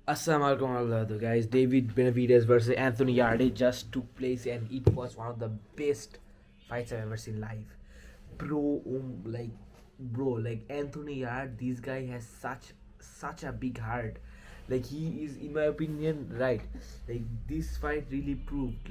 Assalamualaikum warahmatullahi guys. David Benavidez versus Anthony Yarde just took place, and it was one of the best fights I've ever seen live. Bro, like Anthony Yarde, this guy has such a big heart. Like he is, in my opinion, right. Like this fight really proved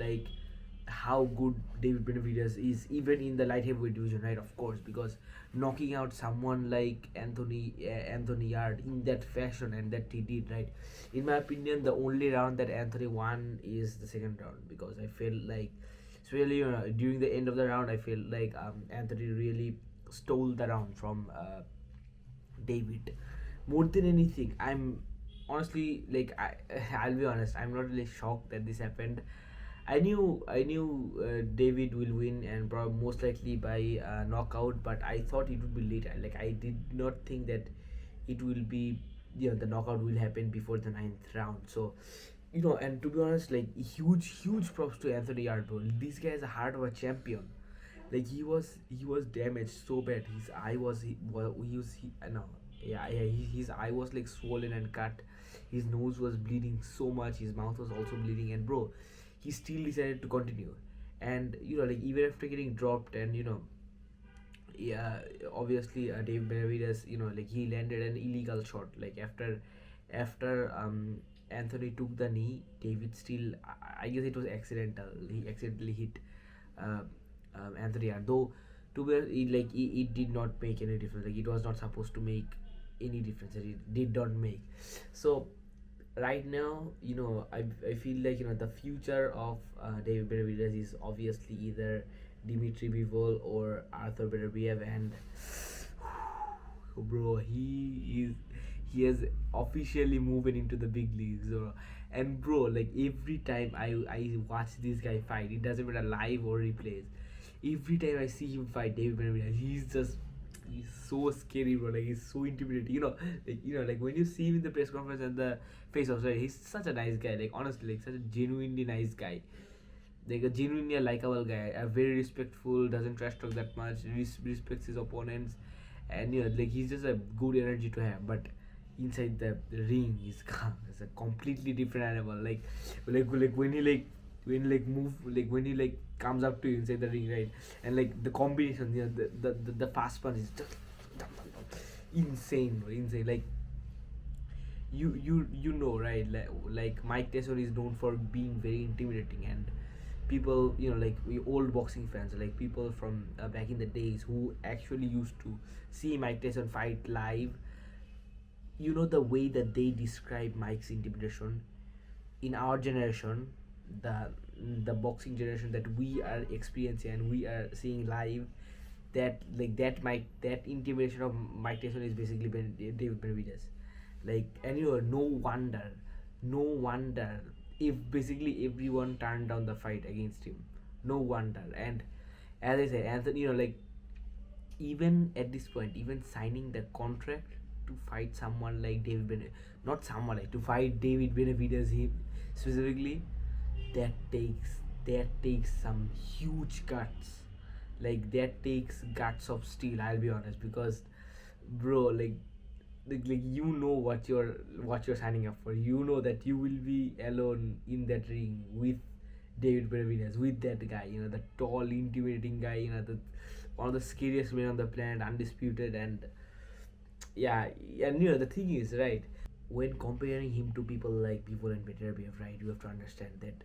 how good David Benavidez is, even in the light heavyweight division, right? Of course, because knocking out someone like Anthony Yard in that fashion and that he did, right? In my opinion, the only round that Anthony won is the second round, because I felt like, especially during the end of the round, I felt like Anthony really stole the round from David. More than anything, I'm honestly I'll be honest. I'm not really shocked that this happened. I knew David will win, and probably most likely by knockout, but I thought it would be later. Like I did not think that it will be, the knockout will happen before the ninth round. So, and to be honest, like huge props to Anthony Yardbro. This guy is a heart of a champion. Like he was damaged so bad. His eye was he was he no yeah, his eye was like swollen and cut. His nose was bleeding so much. His mouth was also bleeding, and bro, he still decided to continue. And like even after getting dropped, and yeah, obviously Dave Benavidez, like he landed an illegal shot. Like after Anthony took the knee, David still, I guess it was accidental. He accidentally hit uh, Anthony, and though to be honest, it did not make any difference. Like it was not supposed to make any difference. It did not make. So right now, I feel like the future of David Benavidez is obviously either Dmitry Bivol or Arthur Beterbiev, and bro, he has officially moved into the big leagues, bro. And bro, like every time I watch this guy fight, it doesn't matter live or replays. Every time I see him fight David Benavidez, he's so scary, bro. Like he's so intimidating. Like when you see him in the press conference and the face off, right? He's such a nice guy. Like honestly, like such a genuinely nice guy. Like a genuinely likable guy. A very respectful, doesn't trash talk that much. Respects his opponents, and like he's just a good energy to have. But inside the ring, he's calm. It's a completely different animal. Like when he like comes up to you inside the ring, right? And like the combination, the fast punch is just insane, bro, insane. Like right? Like Mike Tyson is known for being very intimidating, and people, like we old boxing fans, like people from back in the days who actually used to see Mike Tyson fight live, the way that they describe Mike's intimidation. In our generation, the the boxing generation that we are experiencing and we are seeing live, that intimidation of Mike Tyson is basically David Benavidez. Like, and no wonder if basically everyone turned down the fight against him. No wonder. And as I said, Anthony, like even at this point, even signing the contract to fight someone like not someone like to fight David Benavidez, him specifically, that takes some huge guts. Like that takes guts of steel. I'll be honest, because bro, like what you're signing up for. You know that you will be alone in that ring with David Benavidez, with that guy, the tall, intimidating guy, the one of the scariest men on the planet, undisputed. And yeah, and the thing is, right, when comparing him to people like Bivol and Beterbiev, right, you have to understand that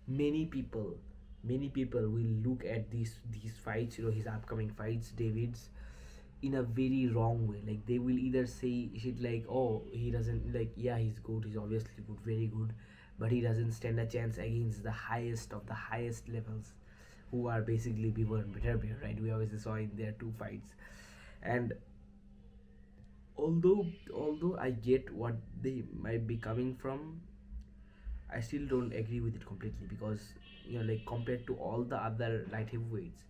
many people many people will look at these fights, his upcoming fights, David's, in a very wrong way. Like they will either say shit like, oh, he doesn't, like, yeah, he's good, he's obviously good, very good, but he doesn't stand a chance against the highest of the highest levels, who are basically Bivol and Beterbiev, right? We obviously saw in their two fights. And although I get what they might be coming from, I still don't agree with it completely, because like compared to all the other light heavyweights,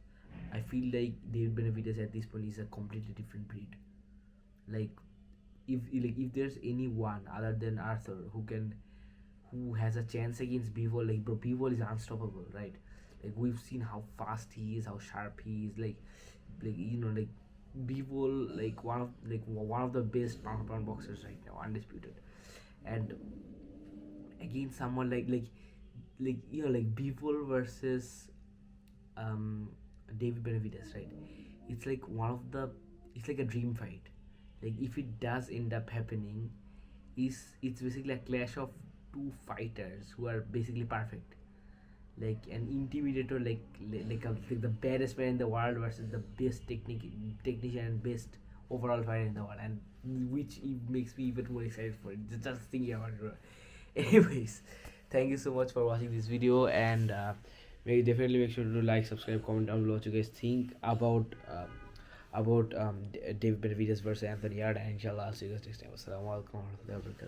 I feel like David Benavidez at this point is a completely different breed. Like if there's anyone other than Arthur who has a chance against Bivol, like bro, Bivol is unstoppable, right? Like we've seen how fast he is, how sharp he is, like Bivol, like one of the best pound for pound boxers right now, undisputed. And against someone like Bivol versus um David Benavidez, right? It's like one of the it's like a dream fight. Like if it does end up happening, is it's basically a clash of two fighters who are basically perfect. Like an intimidator, like the baddest player in the world versus the best technician and best overall fighter in the world, and which makes me even more excited for it. Just thinking about it. Anyways, thank you so much for watching this video, and definitely make sure to like, subscribe, comment down below what you guys think about David Benavidez versus Anthony Yarde, and inshallah I'll see you guys next time. Assalamu alaikum warahmatullahi wabarakatuh.